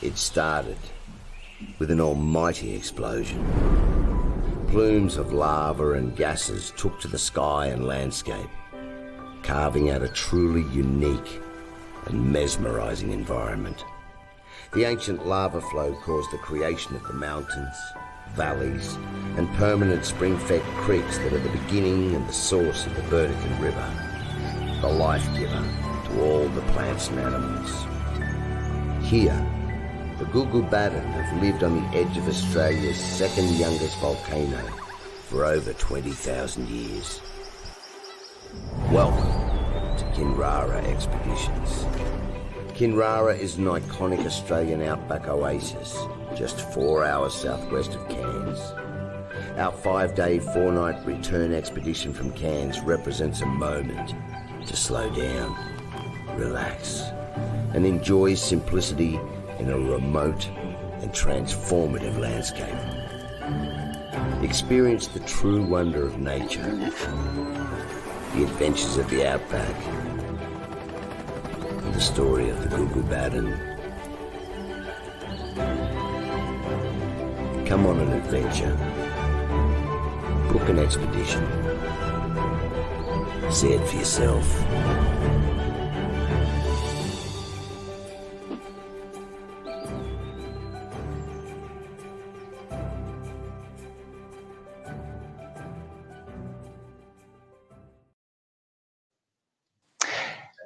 It started with an almighty explosion. Plumes of lava and gases took to the sky and landscape, carving out a truly unique and mesmerizing environment. The ancient lava flow caused the creation of the mountains, valleys, and permanent spring-fed creeks that are the beginning and the source of the Burdekin River, the life-giver to all the plants and animals. Here, the Googlebadan have lived on the edge of Australia's second youngest volcano for over 20,000 years. Welcome to Kinrara Expeditions. Kinrara is an iconic Australian outback oasis just 4 hours southwest of Cairns. Our 5-day, 4-night return expedition from Cairns represents a moment to slow down, relax, and enjoy simplicity in a remote and transformative landscape. Experience the true wonder of nature, the adventures of the outback, and the story of the Googlebadan. Come on an adventure, book an expedition, see it for yourself.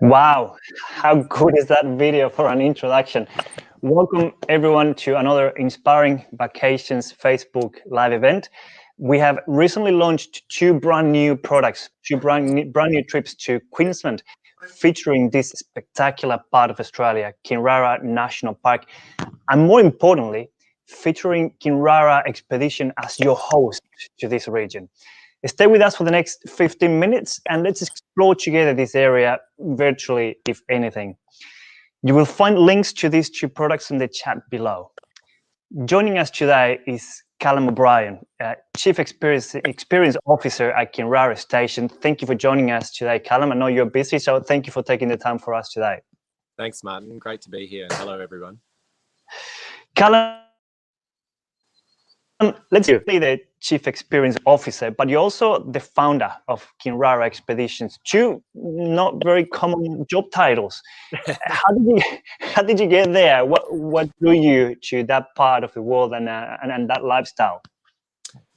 Wow, how good is that video for an introduction? Welcome everyone to another Inspiring Vacations Facebook live event. We have recently launched two brand new products, two brand new trips to Queensland, featuring this spectacular part of Australia, Kinrara National Park, and more importantly, featuring Kinrara Expedition as your host to this region. Stay with us for the next 15 minutes and let's explore together this area virtually, if anything. You will find links to these two products in the chat below. Joining us today is Callum O'Brien, Chief Experience Officer at Kinrara Station. Thank you for joining us today, Callum. I know you're busy, so thank you for taking the time for us today. Thanks, Martin. Great to be here. Hello, everyone. Callum, let's see, the Chief Experience Officer, but you're also the founder of Kinrara Expeditions. Two not very common job titles. How did you get there? What drew you to that part of the world and that lifestyle?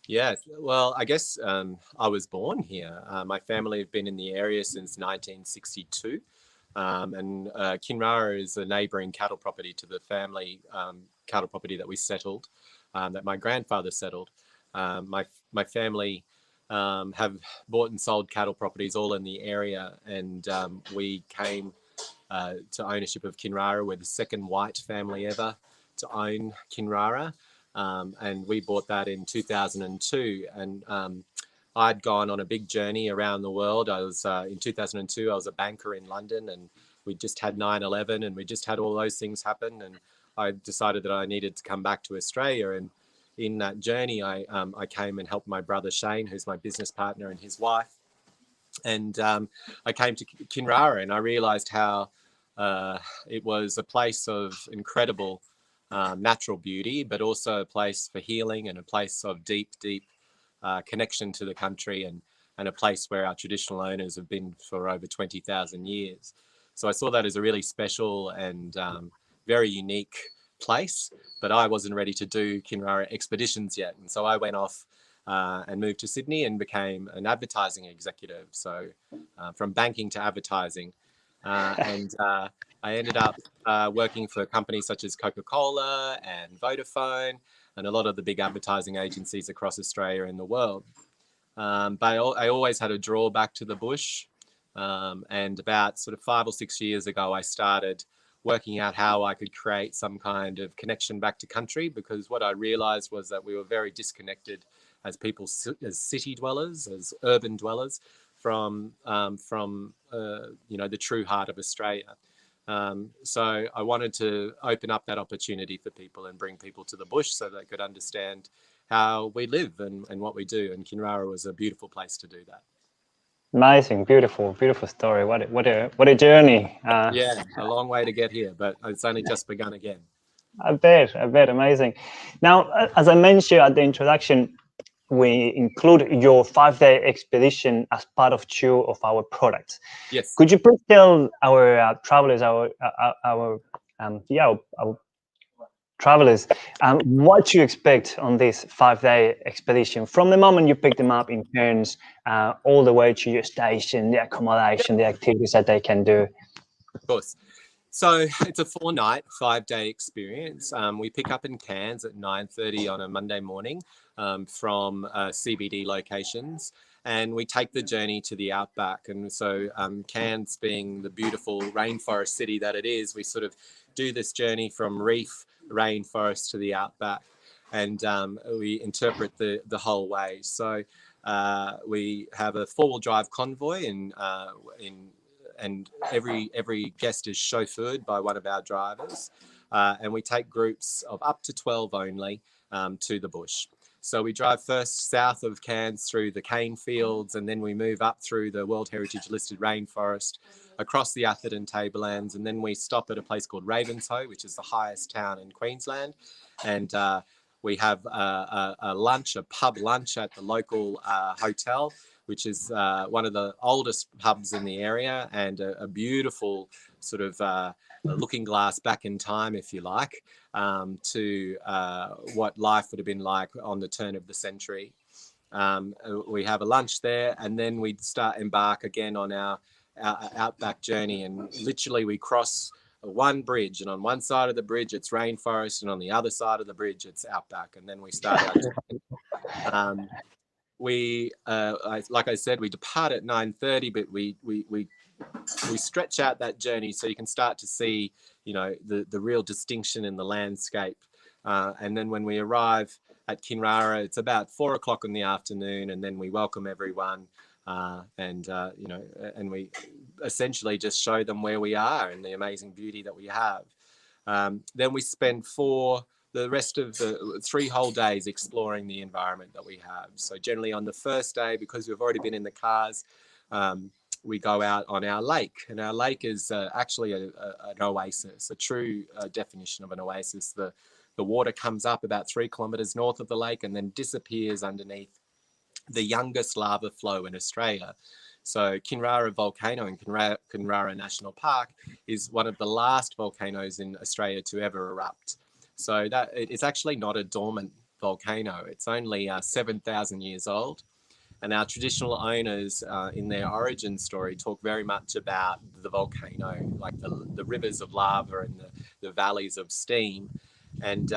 Yeah, well, I guess I was born here. My family have been in the area since 1962. And Kinrara is a neighbouring cattle property to the family cattle property that we settled, that my grandfather settled. My family have bought and sold cattle properties all in the area, and we came to ownership of Kinrara. We're the second white family ever to own Kinrara, and we bought that in 2002. And I'd gone on a big journey around the world. I was in 2002. I was a banker in London, and we just had 9/11, and we just had all those things happen. And I decided that I needed to come back to Australia. And in that journey, I came and helped my brother Shane, who's my business partner, and his wife. And I came to Kinrara, and I realised how it was a place of incredible natural beauty, but also a place for healing and a place of deep connection to the country, and a place where our traditional owners have been for over 20,000 years. So I saw that as a really special and very unique place, but I wasn't ready to do Kinrara Expeditions yet. And so I went off and moved to Sydney and became an advertising executive. So from banking to advertising. And I ended up working for companies such as Coca-Cola and Vodafone and a lot of the big advertising agencies across Australia and the world. But I always had a draw back to the bush. And about sort of 5 or 6 years ago, I started working out how I could create some kind of connection back to country, because what I realized was that we were very disconnected as people, as city dwellers, as urban dwellers, from the true heart of Australia. So I wanted to open up that opportunity for people and bring people to the bush so they could understand how we live and what we do. And Kinrara was a beautiful place to do that. Amazing, beautiful story. What a journey. Yeah, a long way to get here, but it's only just begun again. I bet, amazing. Now, as I mentioned at the introduction, we include your 5-day expedition as part of 2 of our products. Yes. Could you please tell our travelers, our travelers, what to expect on this 5-day expedition from the moment you pick them up in Cairns, all the way to your station, the accommodation, the activities that they can do? Of course. So it's a 4-night, 5-day experience. We pick up in Cairns at 9:30 on a Monday morning from CBD locations, and we take the journey to the outback. And so Cairns being the beautiful rainforest city that it is, we sort of do this journey from reef rainforest to the outback, and we interpret the whole way. So we have a 4-wheel drive convoy and every guest is chauffeured by one of our drivers, and we take groups of up to 12 only to the bush. So we drive first south of Cairns through the cane fields, and then we move up through the World Heritage listed rainforest, across the Atherton Tablelands, and then we stop at a place called Ravenshoe, which is the highest town in Queensland, and we have a pub lunch at the local hotel, which is one of the oldest pubs in the area, and a beautiful sort of a looking glass back in time, if you like, to what life would have been like on the turn of the century. We have a lunch there, and then we embark again on our outback journey, and literally we cross one bridge, and on one side of the bridge it's rainforest, and on the other side of the bridge it's outback, and then we start our journey. Like I said, we depart at 9:30, but we stretch out that journey so you can start to see, the real distinction in the landscape. And then when we arrive at Kinrara, it's about 4 o'clock in the afternoon, and then we welcome everyone, and we essentially just show them where we are and the amazing beauty that we have. Then we spend the rest of the 3 whole days exploring the environment that we have. So generally on the first day, because we've already been in the cars, we go out on our lake, and our lake is actually an oasis, a true definition of an oasis. The water comes up about 3 kilometres north of the lake and then disappears underneath the youngest lava flow in Australia. So Kinrara Volcano in Kinrara National Park is one of the last volcanoes in Australia to ever erupt. So that it's actually not a dormant volcano. It's only 7,000 years old. And our traditional owners in their origin story talk very much about the volcano, like the rivers of lava and the valleys of steam. And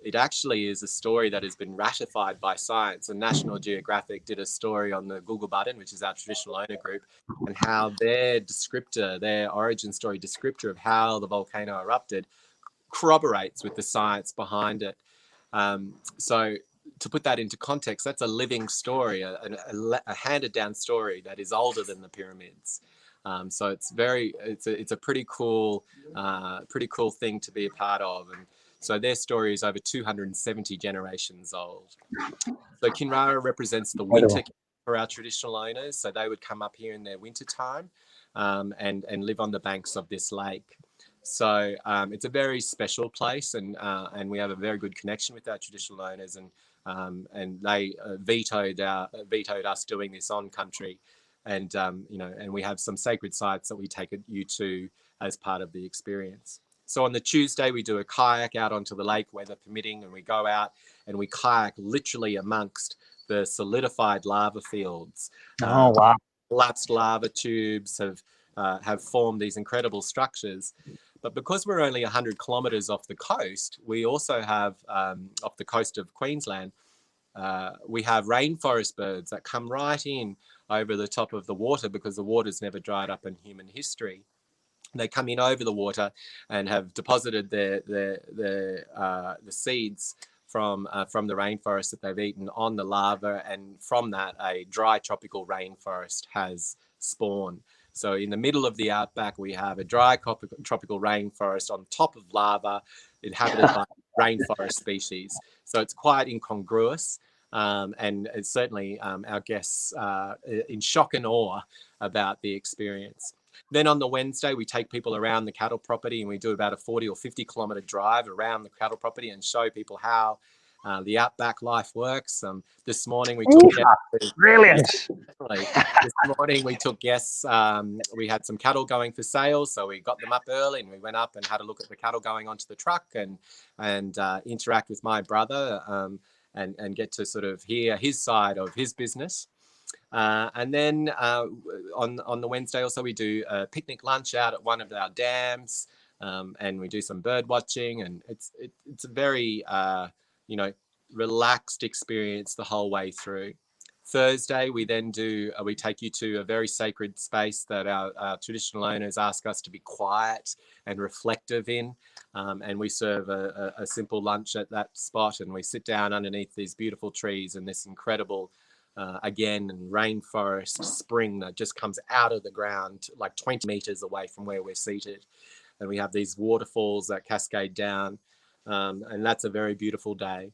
it actually is a story that has been ratified by science. And National Geographic did a story on the Google Button, which is our traditional owner group, and how their origin story descriptor of how the volcano erupted corroborates with the science behind it. So to put that into context, that's a living story, a handed down story that is older than the pyramids. So it's a pretty cool thing to be a part of. And so their story is over 270 generations old. So Kinrara represents the winter for our traditional owners. So they would come up here in their winter time and live on the banks of this lake. So it's a very special place, and we have a very good connection with our traditional owners, and they vetoed us doing this on country, and and we have some sacred sites that we take you to as part of the experience. So on the Tuesday we do a kayak out onto the lake, weather permitting, and we go out and we kayak literally amongst the solidified lava fields. Oh wow! Collapsed lava tubes have formed these incredible structures. But because we're only 100 kilometres off the coast, we also have, off the coast of Queensland, we have rainforest birds that come right in over the top of the water, because the water's never dried up in human history. They come in over the water and have deposited the seeds from the rainforest that they've eaten on the lava, and from that a dry tropical rainforest has spawned. So in the middle of the outback, we have a dry tropical rainforest on top of lava, inhabited by rainforest species. So it's quite incongruous, and it's certainly our guests in shock and awe about the experience. Then on the Wednesday, we take people around the cattle property, and we do about a 40 or 50 kilometre drive around the cattle property and show people how the outback life works. This morning we took guests. Brilliant. This morning we took guests. We had some cattle going for sale, so we got them up early, and we went up and had a look at the cattle going onto the truck, and interact with my brother, and get to sort of hear his side of his business. And then on the Wednesday also we do a picnic lunch out at one of our dams, and we do some bird watching, and it's a very relaxed experience the whole way through. Thursday we then do we take you to a very sacred space that our traditional owners ask us to be quiet and reflective in, and we serve a simple lunch at that spot, and we sit down underneath these beautiful trees and this incredible rainforest spring that just comes out of the ground like 20 meters away from where we're seated, and we have these waterfalls that cascade down, and that's a very beautiful day.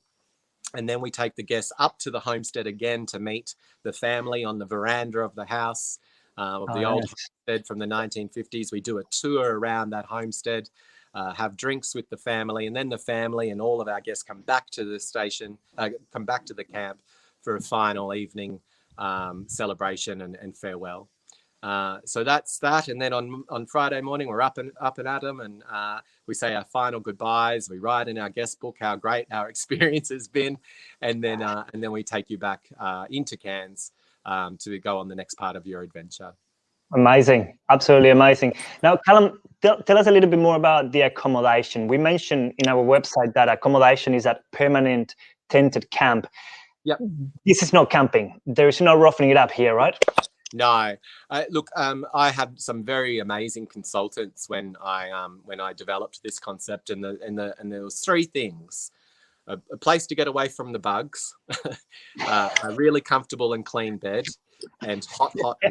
And then we take the guests up to the homestead again to meet the family on the veranda of the house, of the old homestead from the 1950s. We do a tour around that homestead, have drinks with the family, and then the family and all of our guests come back to the station, come back to the camp for a final evening celebration and farewell. So that's that. And then on Friday morning, we're up and at them, and we say our final goodbyes. We write in our guest book how great our experience has been, and then we take you back into Cairns to go on the next part of your adventure. Amazing, absolutely amazing. Now, Callum, tell us a little bit more about the accommodation. We mentioned in our website that accommodation is a permanent tented camp. Yep. This is not camping. There is no roughing it up here, right? No. Look, I had some very amazing consultants when I developed this concept, and there was three things: a place to get away from the bugs, a really comfortable and clean bed, and hot water.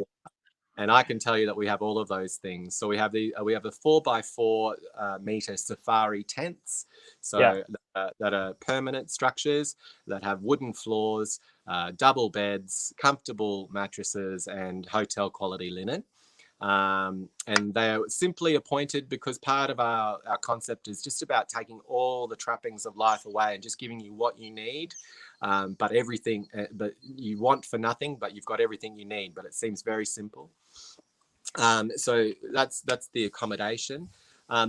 And I can tell you that we have all of those things. So we have a 4x4 meter safari tents, so that are permanent structures that have wooden floors, double beds, comfortable mattresses, and hotel quality linen. And they're simply appointed because part of our concept is just about taking all the trappings of life away and just giving you what you need, but everything that you want for nothing, but you've got everything you need, but it seems very simple. So that's the accommodation.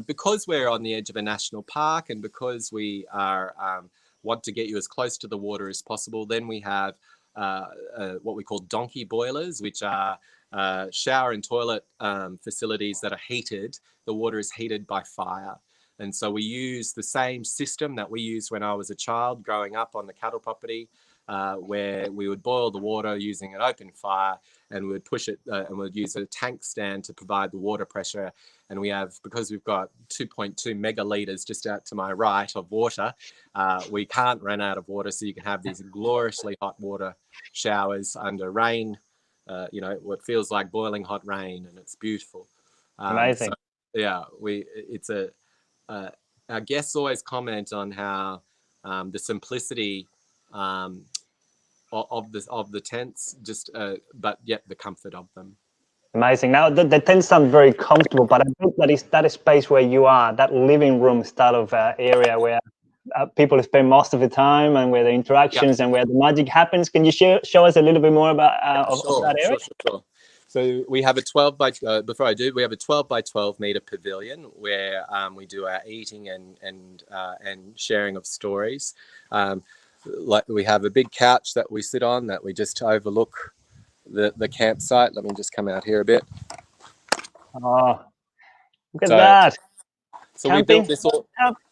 Because we're on the edge of a national park, and because we are want to get you as close to the water as possible, then we have what we call donkey boilers, which are shower and toilet facilities that are heated. The water is heated by fire. And so we use the same system that we used when I was a child growing up on the cattle property, where we would boil the water using an open fire, and we would push it and we'd use a tank stand to provide the water pressure. And because we've got 2.2 megalitres just out to my right of water, we can't run out of water. So you can have these gloriously hot water showers under rain, what feels like boiling hot rain, and it's beautiful. Amazing. So, yeah, our guests always comment on how the simplicity of the tents, but yet the comfort of them. Amazing. Now the tents sound very comfortable, but I think that is space where you are, that living room style of area where people spend most of the time, and where the interactions and where the magic happens. Can you show us a little bit more about of that area? Sure. So we have a 12 by we have a 12 by 12 meter pavilion where we do our eating and sharing of stories. Like we have a big couch that we sit on that we just overlook the campsite. Let me just come out here a bit. Oh, look at that. So camping, we built this all.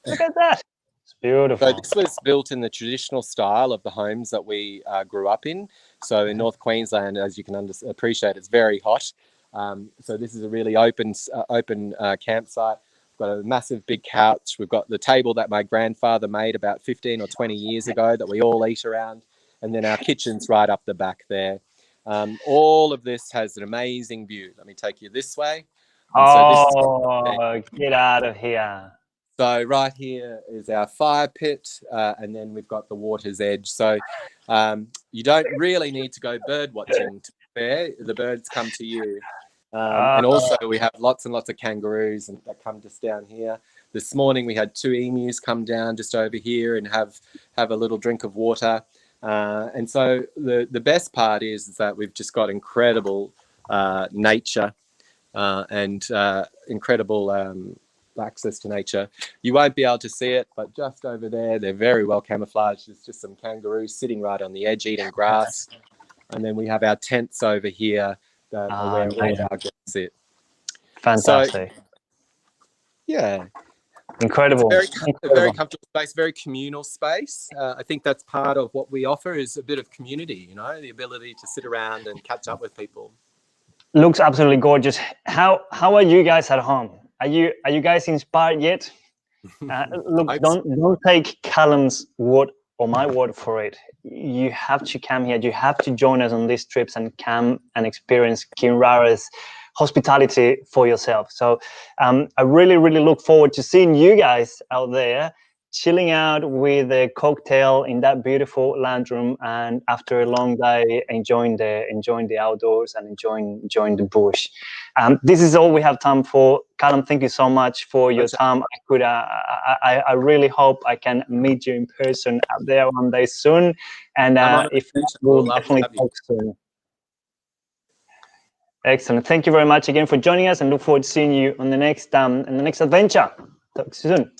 Look at that. It's beautiful. So this was built in the traditional style of the homes that we grew up in. So in North Queensland, as you can appreciate, it's very hot. So this is a really open campsite. We've got a massive big couch. We've got the table that my grandfather made about 15 or 20 years ago that we all eat around. And then our kitchen's right up the back there. All of this has an amazing view. Let me take you this way. Get out of here. So right here is our fire pit, and then we've got the water's edge. So you don't really need to go bird watching, to be fair. The birds come to you. And also we have lots and lots of kangaroos that come just down here. This morning we had 2 emus come down just over here and have a little drink of water. And so the best part is that we've just got incredible nature and incredible access to nature. You won't be able to see it, but just over there, they're very well camouflaged. There's just some kangaroos sitting right on the edge eating grass. And then we have our tents over here that are where all our guests sit. Fantastic. So, yeah. Incredible. It's a very comfortable space, very communal space. I think that's part of what we offer is a bit of community, you know, the ability to sit around and catch up with people. Looks absolutely gorgeous. How are you guys at home? Are you guys inspired yet? Look, don't take Callum's word or my word for it. You have to come here. You have to join us on these trips and come and experience Kinrara's hospitality for yourself. So I really look forward to seeing you guys out there chilling out with a cocktail in that beautiful lounge room, and after a long day enjoying the outdoors and enjoying the bush. This is all we have time for. Callum, thank you so much for your time. I really hope I can meet you in person out there one day soon, and if not, we'll definitely talk soon. Excellent. Thank you very much again for joining us, and look forward to seeing you on the next adventure. Talk soon.